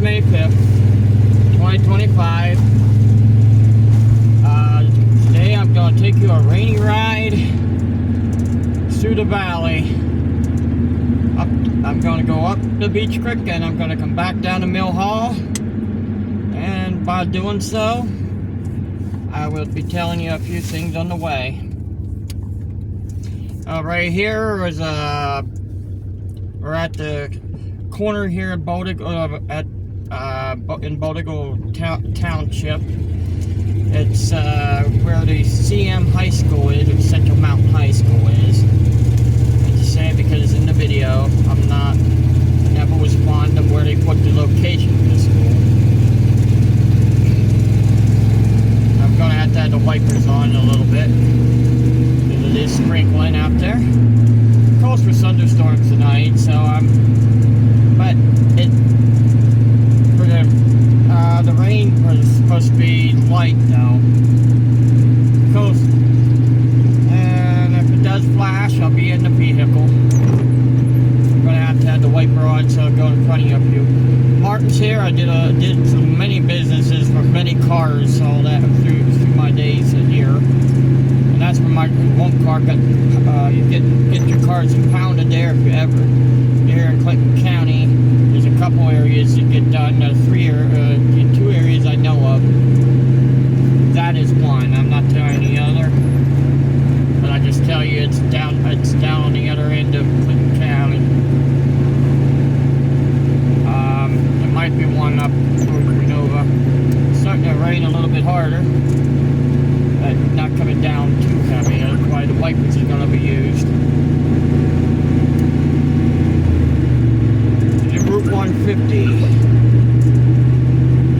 May 5th, 2025. Today I'm going to take you a rainy ride through the valley. I'm going to go up the Beech Creek and I'm going to come back down to Mill Hall. And by doing so, I will be telling you a few things on the way. Right here is we're at the corner here in Bowdigal, in Bowdigal Township. It's where the CM High School is, or Central Mountain High School is. I just say it because it's in the video. Never was fond of where they put the location of the school. I'm gonna have to have the wipers on in a little bit because it is sprinkling out there. Calls for thunderstorms tonight, so but the rain was supposed to be light though. Coast. And if it does flash, I'll be in the vehicle. I'm gonna have to have the wiper on, so I'll go in front of you. Martin's here. I did many businesses for many cars, all that through my days here. And that's where my one car got. You get your cars impounded there if you ever. Here in Clinton County, there's a couple areas that get done. Two areas I know of. That is one. I'm not telling any other, but I just tell you it's down on the other end of Clinton County. There might be one up toward Renova. It's starting to rain a little bit harder, but not coming down too heavy. That's why the wipers are going to be used. Route 150.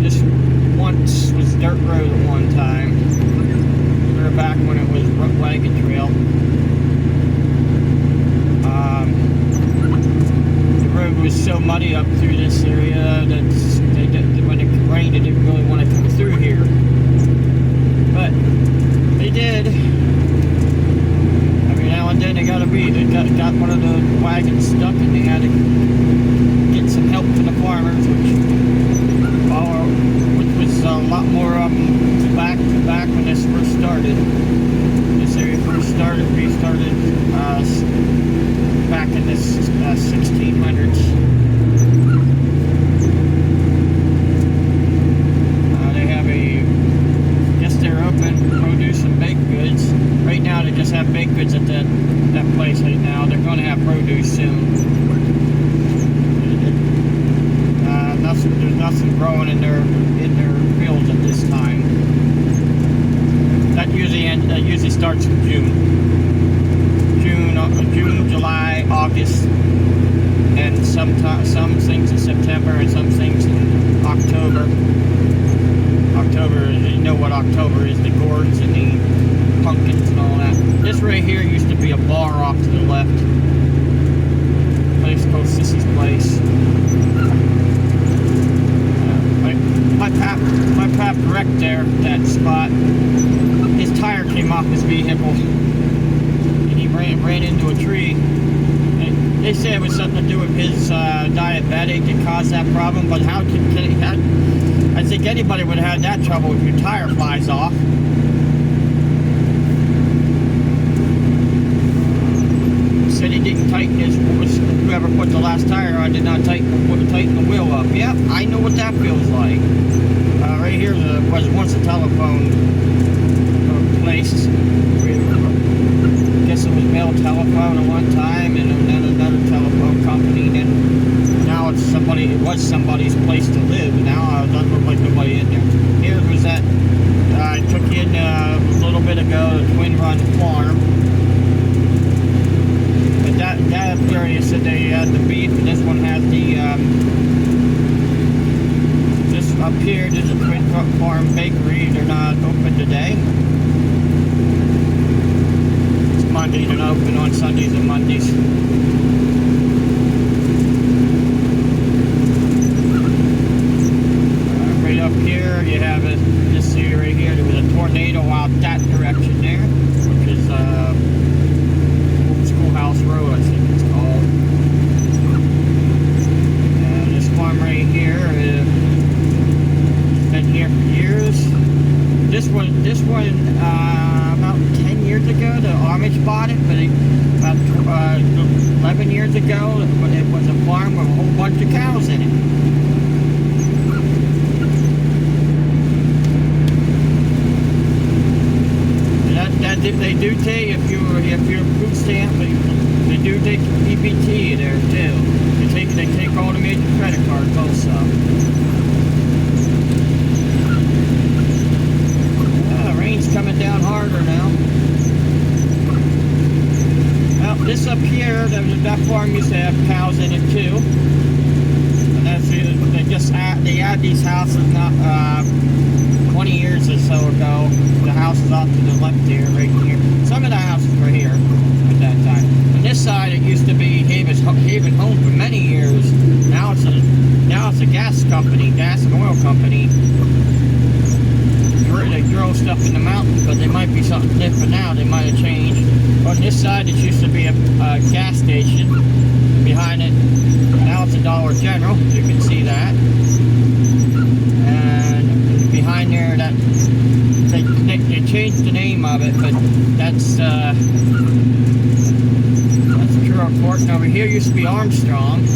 This once was dirt road at one time. We were back when it was wagon trail. The road was so muddy up through this area that when it rained, it didn't really want to come through here. But they did. Every now and then they got one of the wagons stuck, and they had to get some help from the farmers, which was a lot more back when this first started. This area first restarted back in the 1600s. They have I guess they're open produce and baked goods. Right now they just have baked goods at that place right now. They're going to have produce soon. There's nothing growing in their fields at this time. That usually starts in June, July, August, and some things in September and some things in October. October, you know what October is, the gourds and the pumpkins and all that. This right here used to be a bar off to the left. A place called Sissy's Place. My pap wrecked there at that spot. His tire came off his vehicle and he ran into a tree. And they say it was something to do with his diabetic that caused that problem, but I think anybody would have had that trouble if your tire flies off. Said he didn't tighten whoever put the last tire on did not tighten the wheel up. Yep, I know what that feels like. Right here was once a telephone place. I guess it was Bell Telephone at one time, and then another telephone company. And now it was somebody's place to live. Now it doesn't look like nobody in there. Here was that I took in a little bit ago, the Twin Run Farm. That area said they had the beef, and this one has the this up here. There's a Twin Farm Bakery. They're not open today. It's Monday. They're not open on Sundays and Mondays. Right up here, you have this area right here. There was a tornado out that direction there, which is Schoolhouse Road, I think it's called. And this farm right here is 11 years ago, it was a farm with a whole bunch of cows in it. They do take, if you're food stamp, they do take EBT there too. They take all the major credit cards also. The rain's coming down harder now. Well, this up here, that farm used to have cows in it too. And that's they add these houses not 20 years or so ago. The house is off to the left here, right here. Some of the houses were here at that time. On this side, it used to be Haven Home for many years. Now it's a gas company, gas and oil company. They drill stuff in the mountains, but they might be something different now. They might have changed. On this side, it used to be a gas station. Behind it, now it's a Dollar General. You can see that. And behind there, that they changed the name of it, but that's True Court. And over here used to be Armstrong.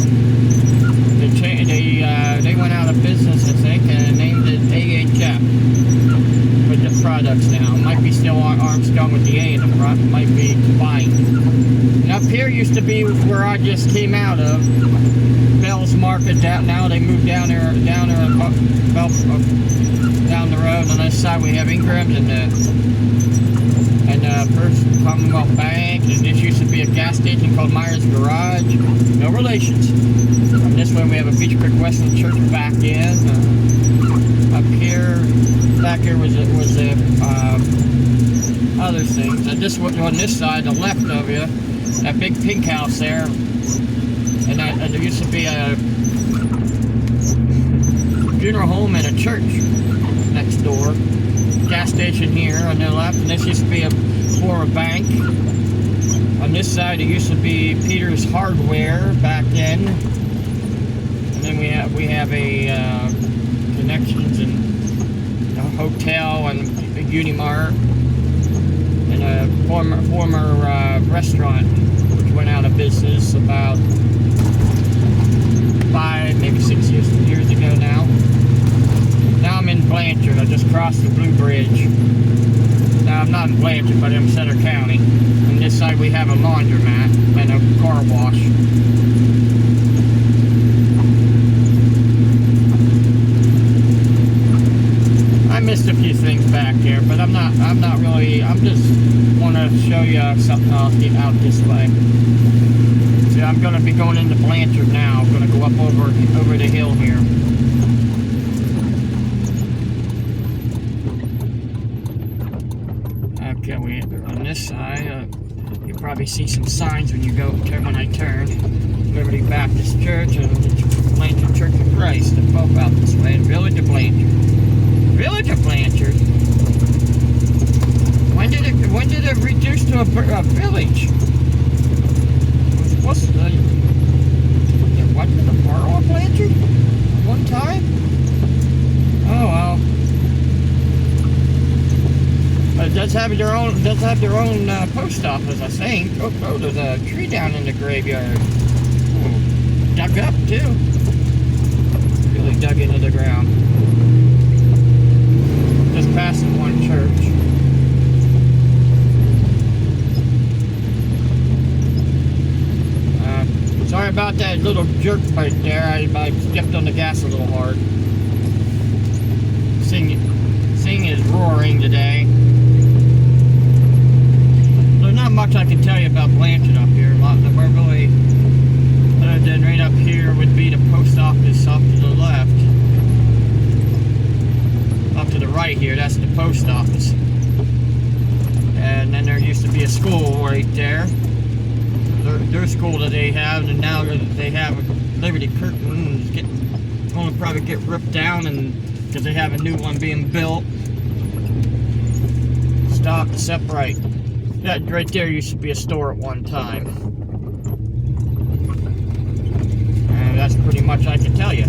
They went out of business, I think, and named it AHF with the products now. It might be still Armstrong with the A in the front. It might be combined. And up here used to be where I just came out of, Bell's Market. Now they moved down there down the road. On this side we have Ingram's and First Commonwealth Bank. And this used to be a gas station called Myers Garage. No relations. On this one we have a Beech Creek Wesleyan Church back in. Up here, back here was other things. And this one on this side, the left of you, that big pink house there, and there used to be a funeral home and a church next door. Gas station here on the left, and this used to be a bank. On this side, it used to be Peter's Hardware back then, and then we have a Connections and a hotel and a Unimart and a former restaurant which went out of business about 5, maybe 6 years ago now. Now I'm in Blanchard. I just crossed the Blue Bridge. Now I'm not in Blanchard, but I'm in Center County. On this side we have a laundromat and a car wash. I missed a few things back here, but I'm not really. I'm just want to show you something else out this way. See, I'm going to be going into Blanchard now. I'm going to go up over the hill here. Okay, on this side, you probably see some signs when I turn. Liberty Baptist Church and the Blanchard Church of Christ. They're both out this way. Village of Blanchard. Village of Blanchard. When did it reduce to a village? Wasn't it a borough of Blanchard at one time? Oh well. But it does have their own post office, I think. Oh, there's a tree down in the graveyard. Ooh, dug up too. Really dug into the ground. Just past the one church. Sorry about that little jerk right there. I stepped on the gas a little hard. Thing is roaring today. There's not much I can tell you about Blanchard up here. We're really, other than right up here would be the post office off to the left. Up to the right here, that's the post office. And then there used to be a school right there. Their school that they have, and now they have Liberty Curtain. It's going to probably get ripped down, and because they have a new one being built. Stop, separate. That right there used to be a store at one time. And that's pretty much I can tell you.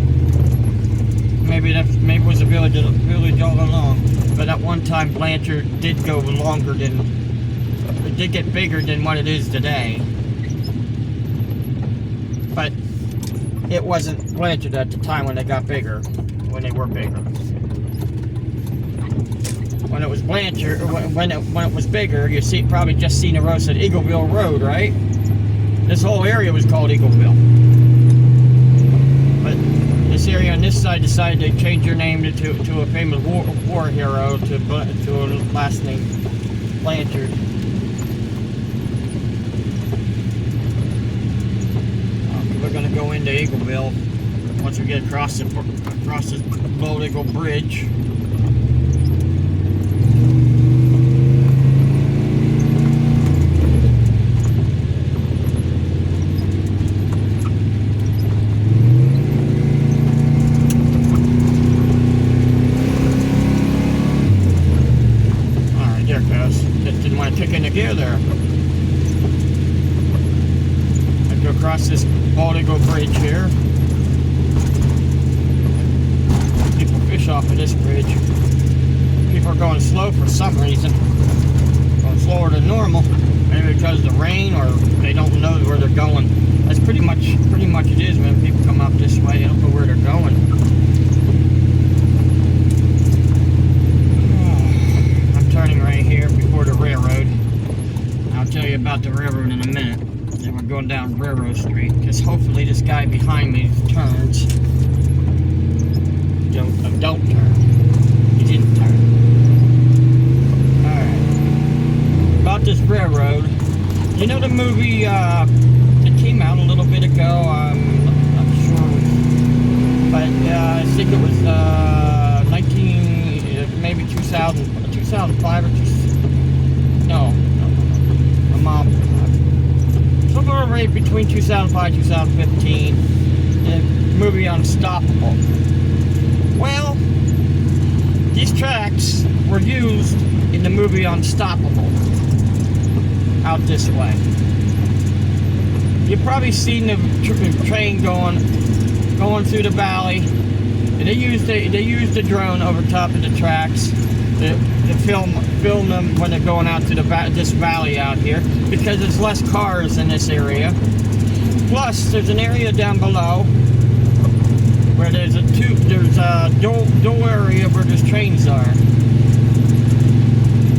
Maybe it was a village all along. But at one time, Blanchard did go longer than, it did get bigger than what it is today. but it wasn't Blanchard at the time when they got bigger, when they were bigger. When it was Blanchard, when it was bigger, you see, probably just seen a road said Eagleville Road, right? This whole area was called Eagleville. But this area on this side decided to change their name to a famous war hero, to a last name, Blanchard. We're going to go into Eagleville once we get across the Blvd Bridge. Alright, there it goes. Just didn't want to kick into gear there. I go across this Blvd Bridge here. People fish off of this bridge. People are going slow for some reason. Going slower than normal. Maybe because of the rain, or they don't know where they're going. That's pretty much it is when people come up this way. They don't know where they're going. I'm turning right here before the railroad. I'll tell you about the railroad in a minute. And we're going down Railroad Street, because hopefully this guy behind me turns. Don't turn. He didn't turn. Alright. About this railroad. You know the movie that came out a little bit ago? I'm not sure. But I think it was 2005 or no. My mom. Somewhere right between 2005 and 2015, the movie Unstoppable. Well, these tracks were used in the movie Unstoppable, out this way. You've probably seen the train going through the valley. And they used the drone over top of the tracks to film them when they're going out to this valley out here, because there's less cars in this area. Plus, there's an area down below where there's a dual area where there's trains are.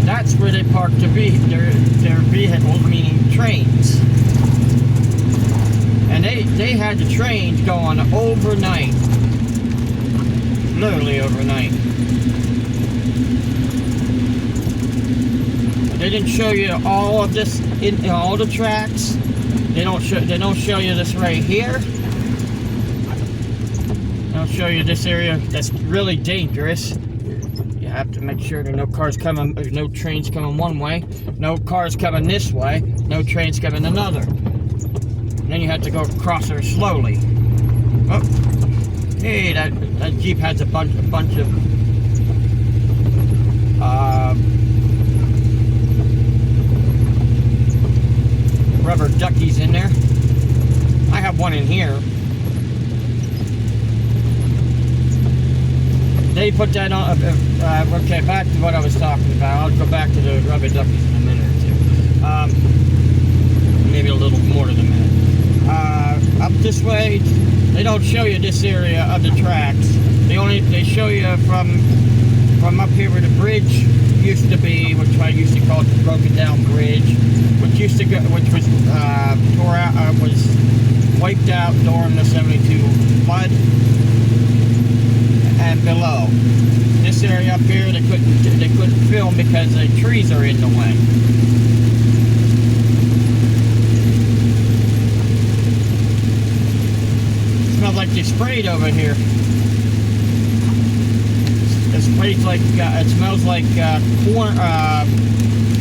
That's where they park their vehicles, meaning trains. And they had the trains going overnight, literally overnight. They didn't show you all of this in all the tracks. They don't show you this right here. They'll show you this area that's really dangerous. You have to make sure there are no cars coming, there's no trains coming one way, no cars coming this way, no trains coming another. And then you have to go across there slowly. Oh, hey, that Jeep has a bunch of rubber duckies in there. I have one in here. They put that on. Okay, back to what I was talking about. I'll go back to the rubber duckies in a minute or two. Maybe a little more than a minute. Up this way, they don't show you this area of the tracks. They show you from up here where the bridge used to be, which I used to call the broken down bridge, which was tore out, was wiped out during the '72 flood, and below this area up here they couldn't film because the trees are in the way. It smells like they sprayed over here. It sprays like it smells like corn,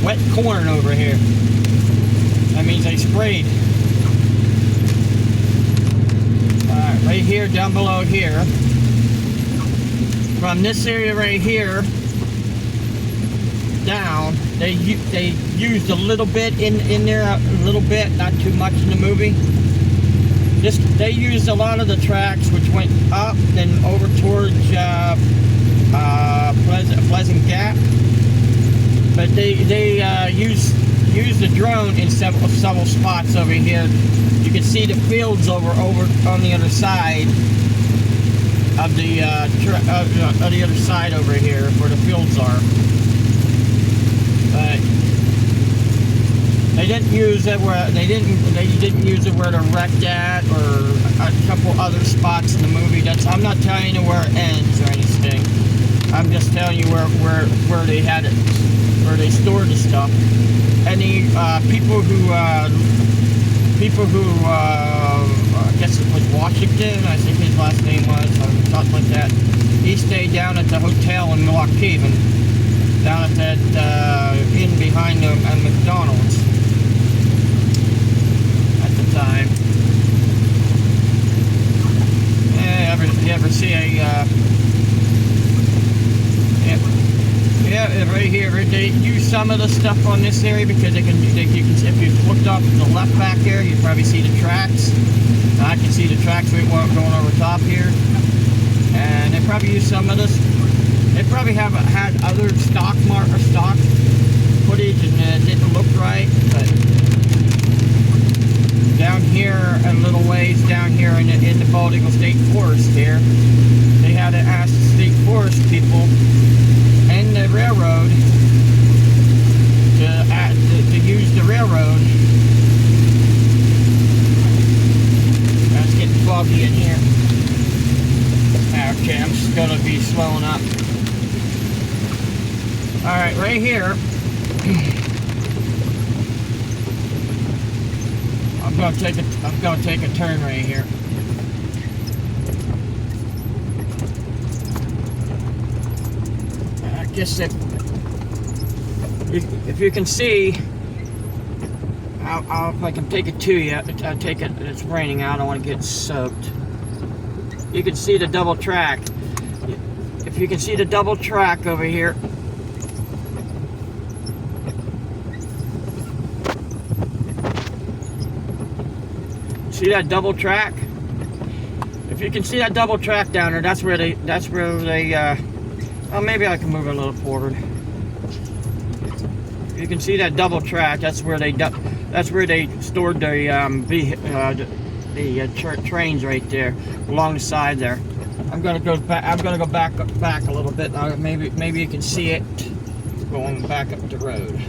wet corn over here. That means they sprayed. Alright, right here, down below here. From this area right here down, they used a little bit in there, a little bit, not too much in the movie. They used a lot of the tracks which went up and over towards Pleasant Gap, but they used use the drone in several spots over here. You can see the fields over on the other side of the other side over here where the fields are. But they didn't use it where they didn't use it where they're wrecked at, or a couple other spots in the movie. I'm not telling you where it ends or anything. I'm just telling you where they had it, where they stored the stuff. Any people who I guess it was Washington, I think his last name was, or something like that. He stayed down at the hotel in Milwaukee, down at that inn behind the McDonald's at the time. You ever see a yeah, right here. They use some of the stuff on this area because you can, if you looked off to the left back there, you probably see the tracks. I can see the tracks going over top here, and they probably use some of this. They probably have had other stock footage and it didn't look right, but down here, a little ways down here in the Bald Eagle State Forest here, they had to ask the state forest people and the railroad to use the railroad. It's getting foggy in here. Okay, I'm just gonna be slowing up. All right, right here. I'm gonna take a turn right here. I guess if you can see, if I can take it to you, I'll take it. It's raining out. I don't want to get soaked. You can see the double track. If you can see the double track over here. See that double track? If you can see that double track down there, that's where they well, maybe I can move it a little forward. You can see that double track. That's where they stored the trains right there along the side there. I'm gonna go back. I'm gonna go back a little bit. Maybe you can see it going back up the road.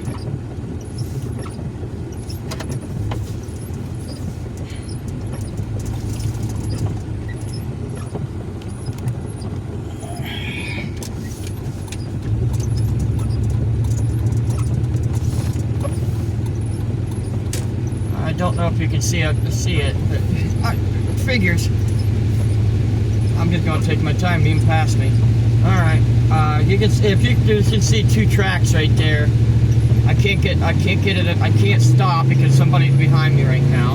I don't know if you can see it, but it figures. I'm just going to take my time being past me. All right, you can see two tracks right there. I can't get it. I can't stop because somebody's behind me right now.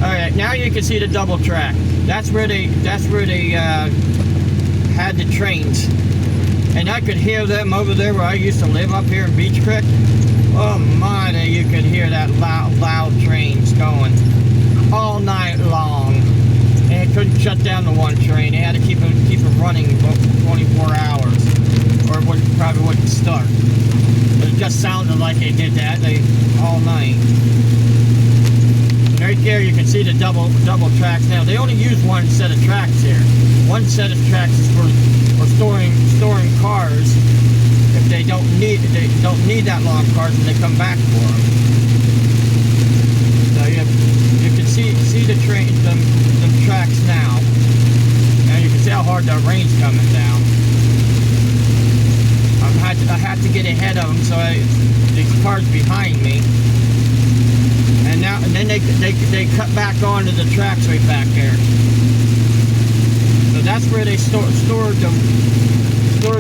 All right, now you can see the double track. That's where they had the trains. And I could hear them over there where I used to live up here in Beech Creek. Oh my, you could hear that loud trains going all night long. And they couldn't shut down the one train. They had to keep it running 24 hours, or it probably wouldn't start. But it just sounded like they did that all night. And right there, you can see the double tracks. Now they only use one set of tracks here. One set of tracks is for storing cars. If they don't need that long cars when they come back for them. So you can see the tracks now. Now you can see how hard the rain's coming down. I had to get ahead of them, so these cars behind me. And then they cut back onto the tracks right back there. So that's where they stored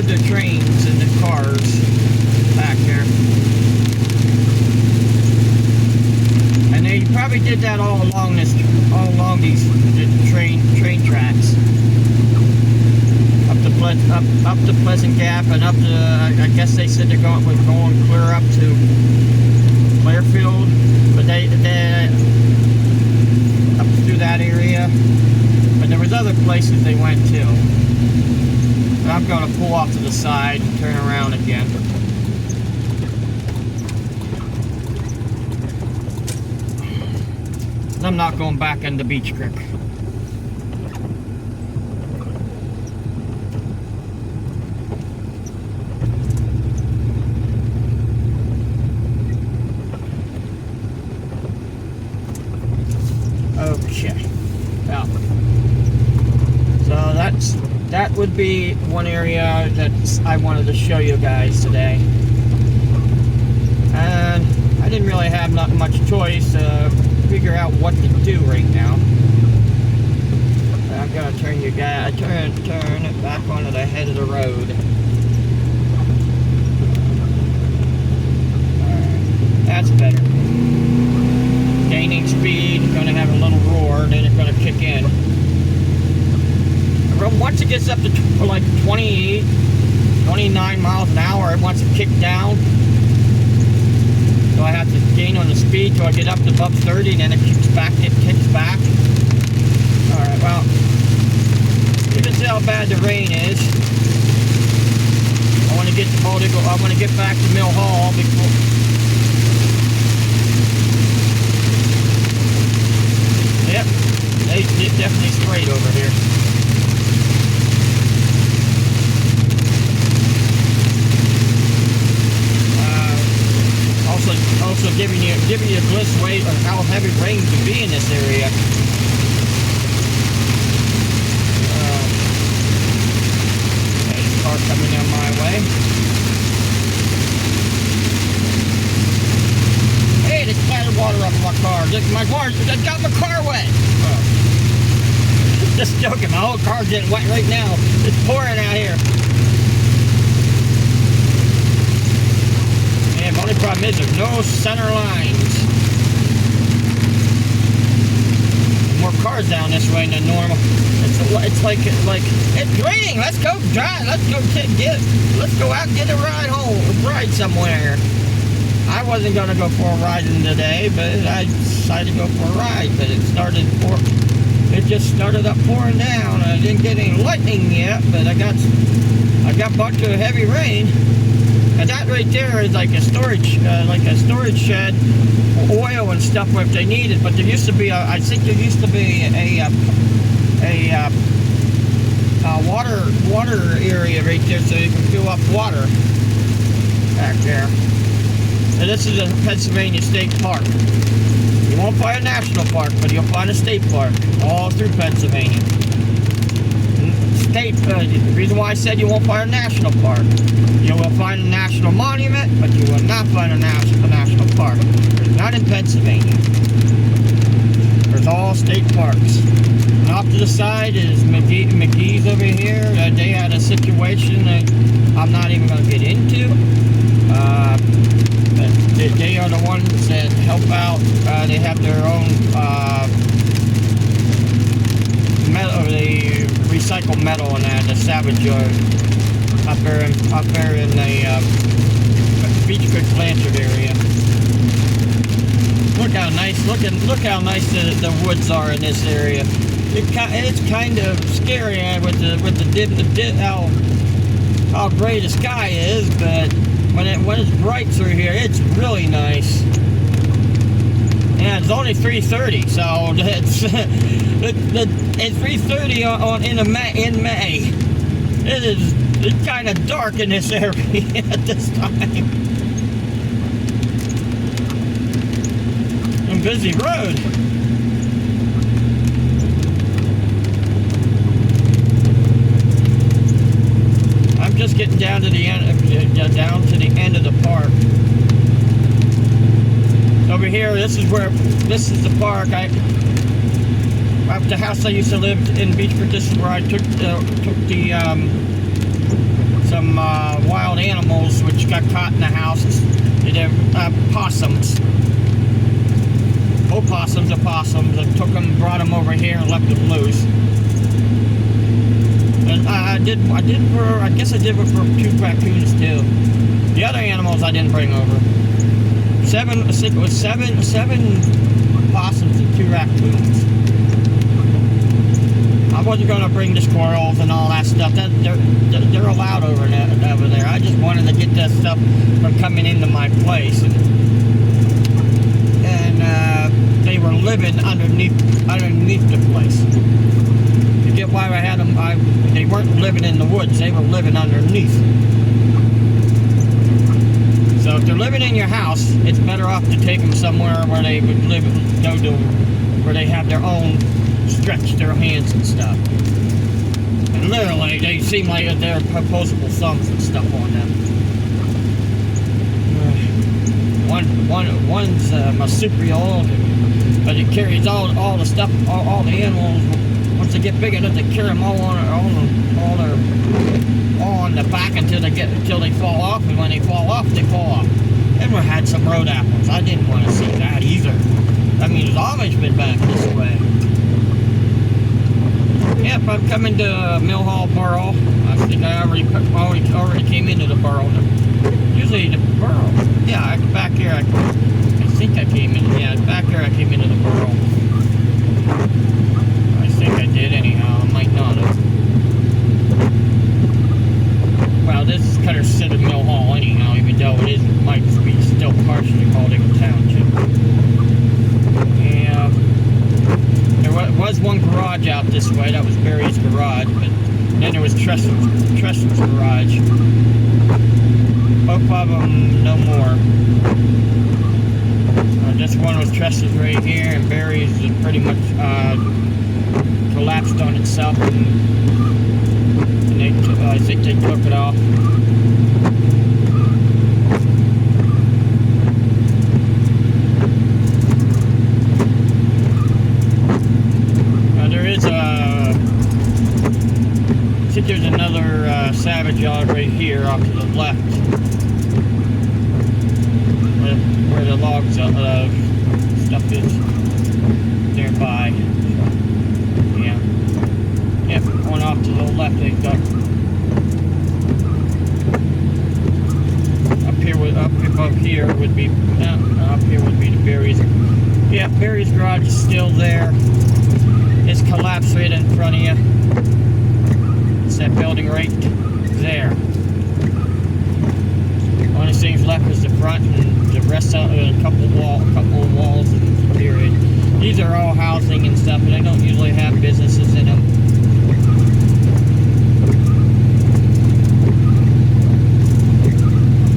the trains and the cars back there. And they probably did that all along these train tracks. Up to Pleasant Gap and up to, I guess they said they're going clear up to Clearfield, but they up through that area. But there was other places they went to. And I'm going to pull off to the side and turn around again. I'm not going back into Beech Creek. Okay. Well, so that would be one area that I wanted to show you guys today. And I didn't really have not much choice to figure out what to do right now. I'm gonna turn you guys turn it back onto the head of the road. Alright, that's better. Gaining speed, gonna have a little roar, and then it's gonna kick in. Once it gets up to like 28, 29 miles an hour, it wants to kick down. So I have to gain on the speed till I get up to above 30, and then it kicks back. Alright, well, you can see how bad the rain is. I want to get back to Mill Hall before. Yep, they definitely sprayed over here. Also giving you a glimpse way of how heavy rain can be in this area. There's a car coming down my way. Hey, they splattered water off my car. I got my car wet. Oh. Just joking, my whole car's getting wet right now. It's pouring out here. The only problem is there's no center lines. More cars down this way than normal. It's like it's raining. Let's go drive. Let's go out and get a ride home. Ride somewhere. I wasn't gonna go for a ride today, but I decided to go for a ride. But it just started up pouring down. I didn't get any lightning yet, but I got bucked to a heavy rain. And that right there is like a storage shed for oil and stuff if they need it. But there used to be I think there used to be a water area right there, so you can fill up water back there. And this is a Pennsylvania State Park. You won't find a national park, but you'll find a state park all through Pennsylvania. The reason why I said you won't find a national park. You will find a national monument, but you will not find a national park. It's not in Pennsylvania. There's all state parks. And off to the side is McGee's over here. They had a situation that I'm not even going to get into. They are the ones that help out. They have their own metal. They recycle metal in the Savage Yard up there in the Beech Creek Blanchard area. Look how nice! Look how nice the woods are in this area. It's kind of scary with how gray the sky is, but when it's bright through here, it's really nice. Yeah, it's only 3:30, so it's 3:30 in May. It's kind of dark in this area at this time. A busy road. I'm just getting down to the end of the park. Over here, this is the park. Up the house I used to live in Beech Creek. This is where I took some wild animals which got caught in the house. They're possums. Opossums. I took them, brought them over here, and left them loose. And I guess I did it for 2 raccoons too. The other animals I didn't bring over. I think it was seven possums and 2 raccoons. wasn't going to bring the squirrels and all that stuff. They're allowed over there. I just wanted to get that stuff from coming into my place. And they were living underneath the place. You get why I had them? They weren't living in the woods. They were living underneath. So if they're living in your house, it's better off to take them somewhere where they would go to, where they have their own, stretch their hands and stuff. And literally, they seem like they're opposable thumbs and stuff on them. One's marsupial, but it carries all the stuff, all the animals. Once they get big enough, they carry them all on the back until they fall off, and when they fall off, they fall off. And we had some road apples. I didn't want to see that either. That means it's always been back this way. Yep, I'm coming to Mill Hall Borough. I think I already came into the borough. Usually the borough. Yeah, back here I think I came in. Yeah, back here I came into the borough. I think I did anyhow. I might not have. Well, this is considered Mill Hall anyhow, even though it might be still partially called a township. Yeah. There was one garage out this way. That was Barry's garage, but then there was Tresser's garage. Both of them, no more. This one was Tresser's right here, and Barry's is pretty much collapsed on itself, and I think they took it off. There is I think there's another savage yard right here off to the left, where the logs stuff is nearby. Yeah. Yep, one off to the left they got. Up above here would be up here would be the Barry's. Yeah, Barry's garage is still there. It's collapsed right in front of you. It's that building right there. Only things left is the front, and the rest of a couple of walls and period. These are all housing and stuff, and they don't usually have businesses in them.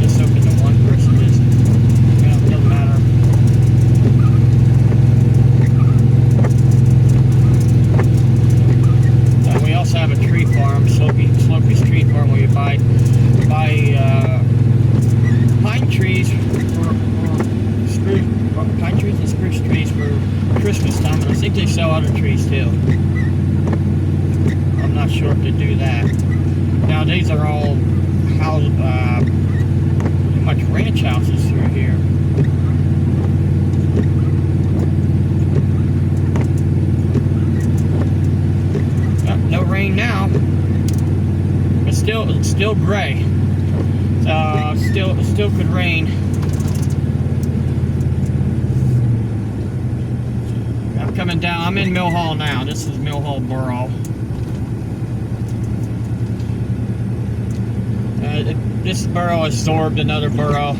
Just open to one person. It doesn't matter. We also have a tree farm, Slopey's Tree Farm, where you buy pine trees and spruce trees for Christmas time, and I think they sell other trees too. I'm not sure if they do that. Now these are all pretty much ranch houses through here. No rain now, but it's still gray. Still could rain. I'm coming down. I'm in Mill Hall now. This is Mill Hall Borough. This borough absorbed another borough,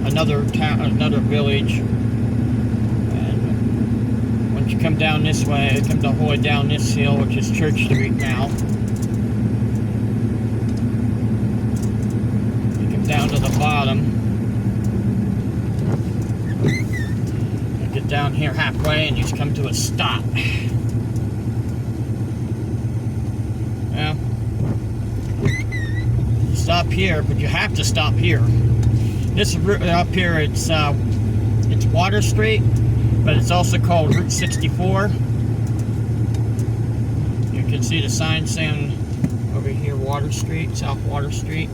another town, another village. And once you come down this way, it comes all the way down this hill, which is Church Street now. Down to the bottom. You get down here halfway and you just come to a stop. Well, stop here, but you have to stop here. This up here, it's Water Street, but it's also called Route 64. You can see the sign saying over here, Water Street, South Water Street.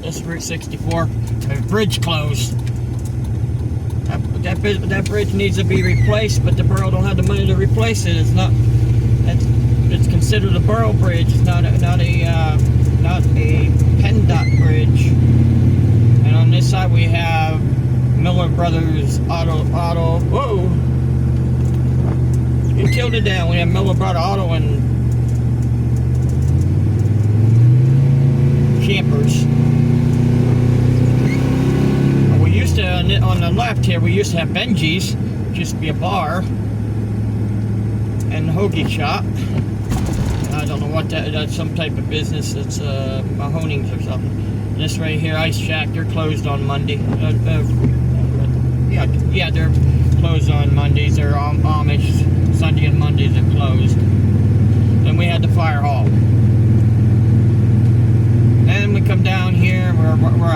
This is Route 64. The bridge closed. That bridge needs to be replaced, but the borough don't have the money to replace it. It's considered a borough bridge. It's not a PennDOT bridge. And on this side we have Miller Brothers Auto. Whoa! building down. We have Miller Brother Auto and Campers. We used to, on the left here, we used to have Benji's, just to be a bar, and the hoagie shop. I don't know what that's some type of business. It's Mahoney's or something. And this right here, Ice Shack, they're closed on Monday. Yeah, they're closed on Mondays. They're Amish. Sunday and Mondays are closed. Then we had the fire hall. Then we come down here where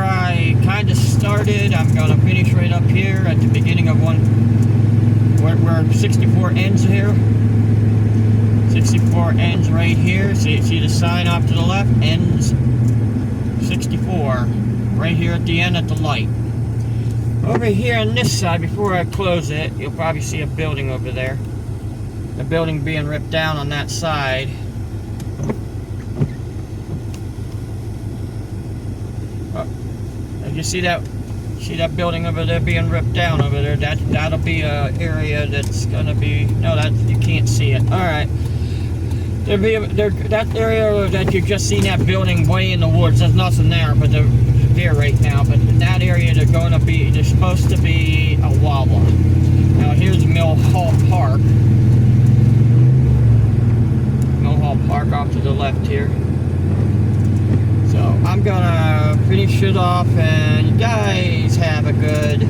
I kind of started. I'm gonna finish right up here at the beginning of one where 64 ends here. 64 ends right here. See the sign off to the left? Ends 64. Right here at the end at the light. Over here on this side, before I close it, you'll probably see a building over there. The building being ripped down on that side. You see that building over there being ripped down over there? That'll be a area that's gonna be, no, that you can't see it. All right. That area that you've just seen, that building way in the woods, there's nothing there, but they're there right now. But in that area, there's supposed to be a Wawa. Now here's Mill Hall Park. Mill Hall Park off to the left here. So I'm gonna finish it off, and you guys have a good